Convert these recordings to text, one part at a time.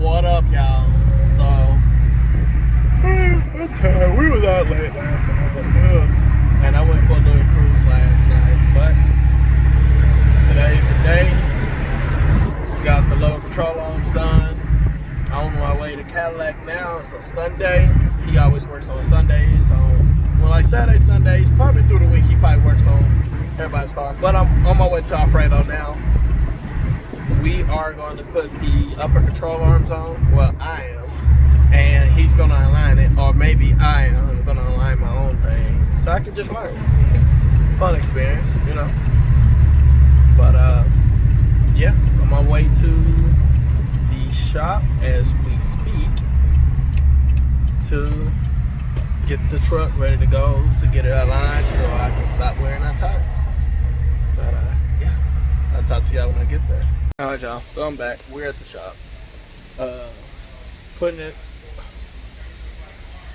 What up, y'all? So, okay, we was out late last night, and I went for a little cruise last night, but today's the day. Got the lower control arms done. I'm on my way to Cadillac now. So Sunday, he always works on Sundays. Well, like Saturday, Sundays, probably through the week, he probably works on everybody's car. But I'm on my way to Alfredo now. We are going to put the upper control arms on. Well, I am. And he's going to align it. Or maybe I am going to align my own thing. So I can just learn. Fun experience, you know. But, yeah, on my way to the shop as we speak to get the truck ready to go, to get it aligned so I can stop wearing that tire. But, yeah, I'll talk to y'all when I get there. Alright, y'all, so I'm back. We're at the shop. Putting it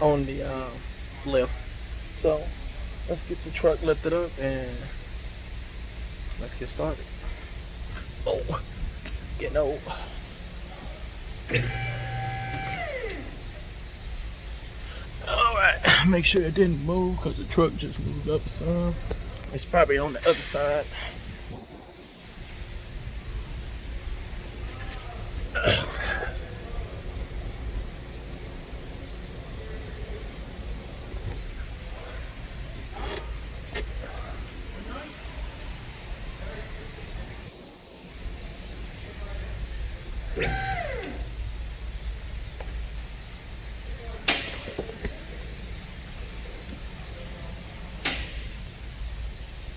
on the lift. So let's get the truck lifted up and let's get started. Oh, getting old. Alright, make sure it didn't move because the truck just moved up some. It's probably on the other side.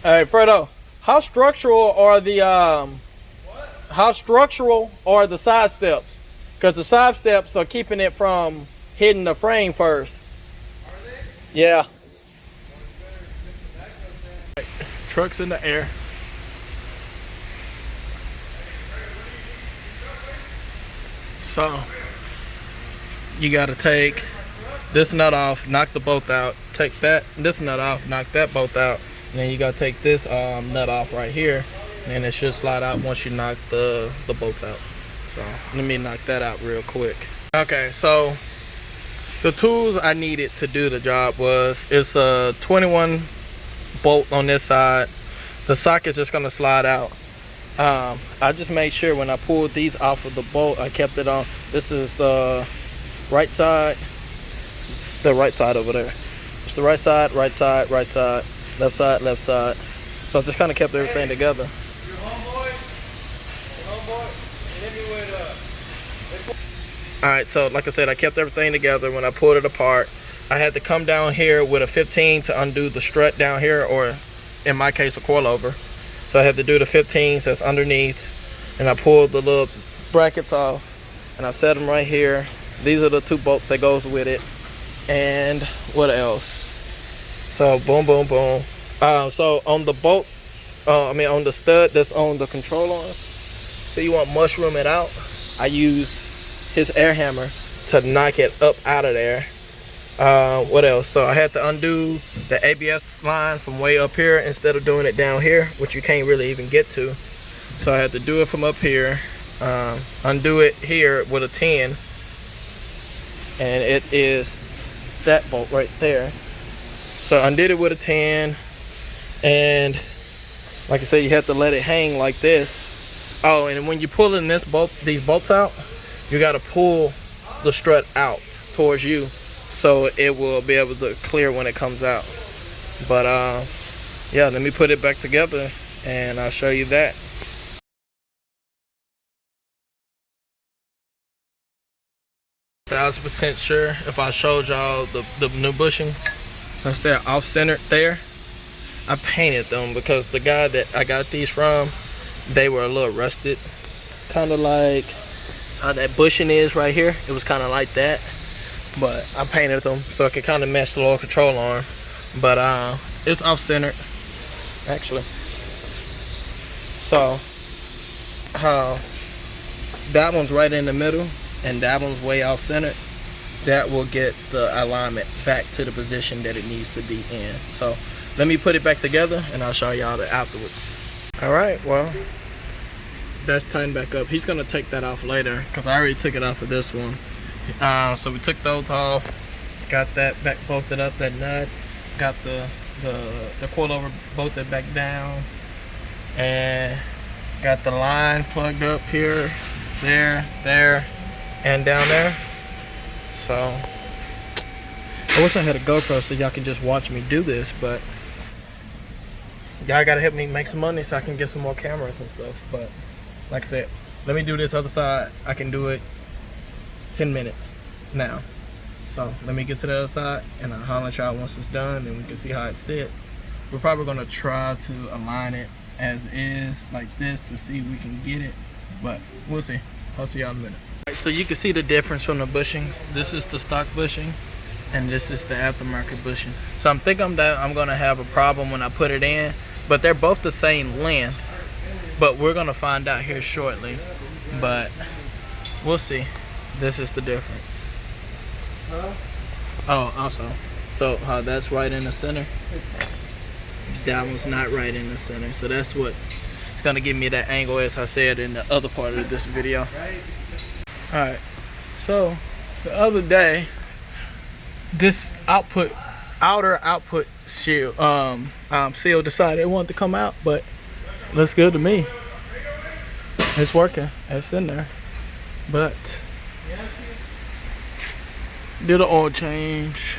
Hey Fredo, how structural are the side steps? Because the side steps are keeping it from hitting the frame first. Are they? Yeah. Truck's in the air. So you gotta take this nut off, knock the bolt out, take this nut off, knock that bolt out. And then you gotta take this nut off right here, and it should slide out once you knock the bolts out. So let me knock that out real quick. Okay, so the tools I needed to do the job it's a 21 bolt on this side. The socket's just gonna slide out. I just made sure when I pulled these off of the bolt, I kept it on. This is the right side over there. It's the right side, right side, right side. Left side, left side. So I just kind of kept everything together. Your homeboy, and hit me with Alright, so like I said, I kept everything together. When I pulled it apart, I had to come down here with a 15 to undo the strut down here, or in my case, a coilover. So I had to do the 15s that's underneath, and I pulled the little brackets off, and I set them right here. These are the 2 bolts that goes with it. And what else? So boom, boom, boom. So on the bolt, on the stud that's on the control arm, so you want mushroom it out, I use his air hammer to knock it up out of there. What else? So I had to undo the ABS line from way up here instead of doing it down here, which you can't really even get to. So I had to do it from up here, undo it here with a 10, and it is that bolt right there. So I undid it with a 10, and like I said, you have to let it hang like this. Oh, and when you're pulling these bolts out, you got to pull the strut out towards you so it will be able to clear when it comes out. But yeah, let me put it back together and I'll show you that. 1000% sure if I showed y'all the new bushings. Since they're off-centered there, I painted them because the guy that I got these from, they were a little rusted. Kind of like how that bushing is right here. It was kind of like that. But I painted them so it could kind of match the lower control arm. But it's off-centered, actually. So, that one's right in the middle and that one's way off-centered. That will get the alignment back to the position that it needs to be in. So let me put it back together and I'll show y'all that afterwards. All right, well, that's tightened back up. He's gonna take that off later because I already took it off of this one. So we took those off, got that back bolted up, that nut, got the coilover bolted back down, and got the line plugged up here, there, and down there. So I wish I had a GoPro so y'all can just watch me do this, but y'all gotta help me make some money so I can get some more cameras and stuff. But like I said, let me do this other side. I can do it 10 minutes now. So let me get to the other side and I'll holler at y'all once it's done and we can see how it sits. We're probably gonna try to align it as is like this to see if we can get it, but we'll see. Talk to y'all in a minute. All right, so you can see the difference from the bushings. This is the stock bushing and this is the aftermarket bushing. So I'm thinking that I'm gonna have a problem when I put it in, but they're both the same length, but we're gonna find out here shortly, but we'll see. This is the difference. Oh, also, so how that's right in the center, that one's not right in the center, so that's what's gonna give me that angle, as I said in the other part of this video. All right, so the other day, this outer output shield seal decided it wanted to come out, but it looks good to me. It's working, it's in there. But did an oil change.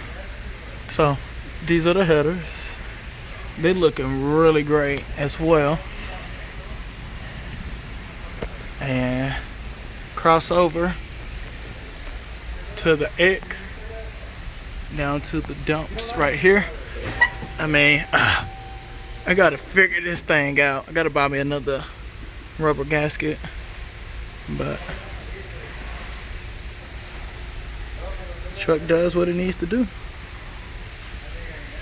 So these are the headers. They're looking really great as well. And crossover to the X down to the dumps right here. I mean, I gotta figure this thing out. I gotta buy me another rubber gasket, but truck does what it needs to do.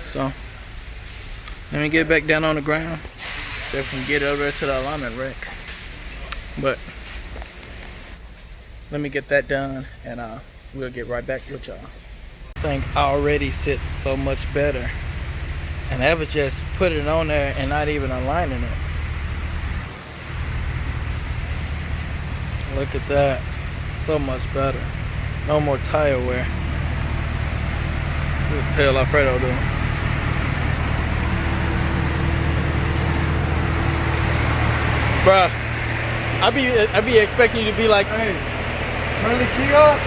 So let me get back down on the ground so I can get over there to the alignment rack. But let me get that done and we'll get right back with y'all. This thing already sits so much better, and I was just putting it on there and not even aligning it. Look at that, so much better. No more tire wear. See what the hell Alfredo doing. Bruh, I be expecting you to be like, hey, turn the key off,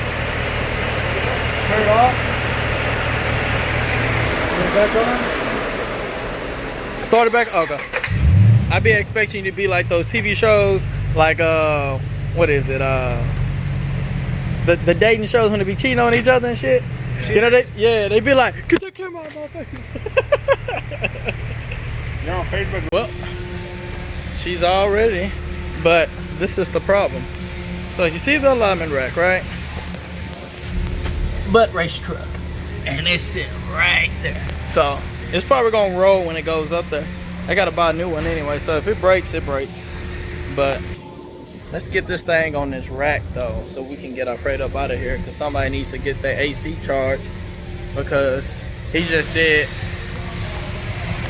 turn it off, turn it back on. Start it back, okay. I be expecting you to be like those TV shows, like what is it? The dating shows when they be cheating on each other and shit. You know, they be like, get the camera out of my face. You're on Facebook. Well, she's all ready, but this is the problem. So you see the alignment rack, right? But race truck, and it's sitting right there. So it's probably gonna roll when it goes up there. I gotta buy a new one anyway, so if it breaks, it breaks. But let's get this thing on this rack though, so we can get our freight up out of here, because somebody needs to get their AC charged, because he just did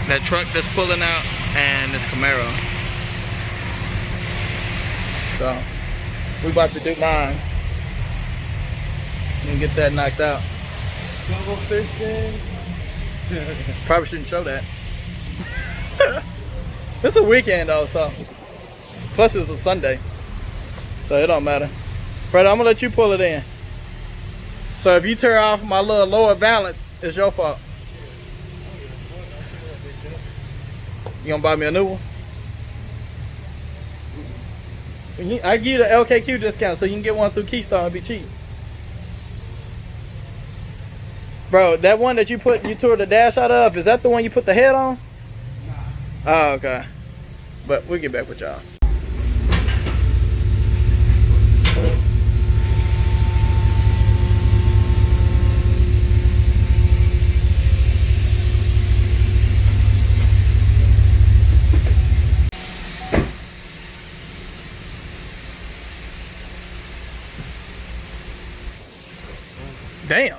that truck that's pulling out and this Camaro. So we about to do mine and get that knocked out. Double fisting. Probably shouldn't show that. It's a weekend though, so plus it's a Sunday, so it don't matter. Fred, I'm gonna let you pull it in. So if you tear off my little lower balance, it's your fault. You gonna buy me a new one? I give you the LKQ discount so you can get one through Keystone and be cheap. Bro, that one that you tore the dash out of, is that the one you put the head on? Oh, okay. But we'll get back with y'all. Damn.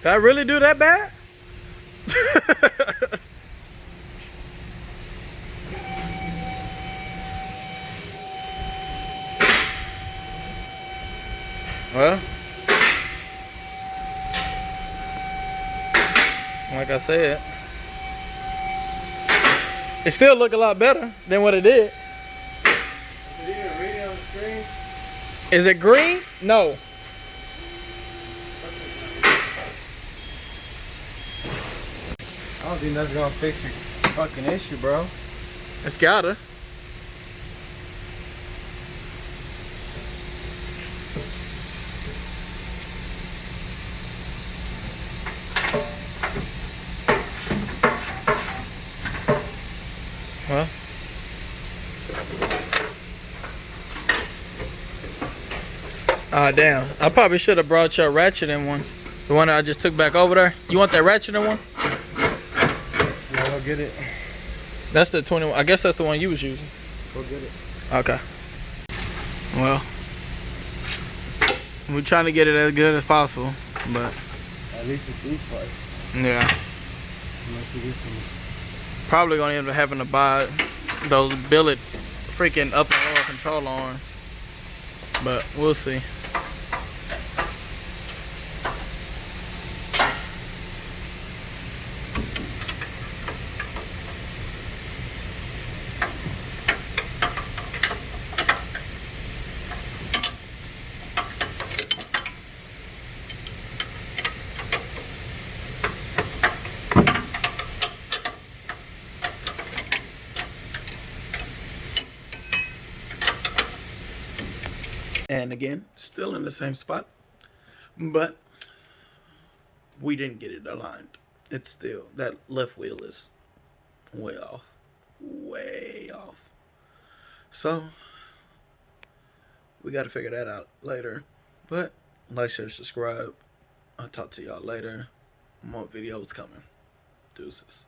Did I really do that bad? Well, like I said, it still look a lot better than what it did. Did you even read it on the screen? Is it green? No. I don't think that's gonna fix your fucking issue, bro. It's gotta. Well. Ah, damn. I probably should have brought your ratcheting one. The one that I just took back over there. You want that ratcheting one? Yeah, go get it. That's the 21. I guess that's the one you was using. Go get it. Okay. Well, we're trying to get it as good as possible, but At least with these parts. yeah, Unless you get some. probably gonna end up having to buy those billet freaking up and lower control arms, but we'll see. And again, still in the same spot, but we didn't get it aligned. It's still, that left wheel is way off. Way off. So, we got to figure that out later. But, like, share, subscribe. I'll talk to y'all later. More videos coming. Deuces.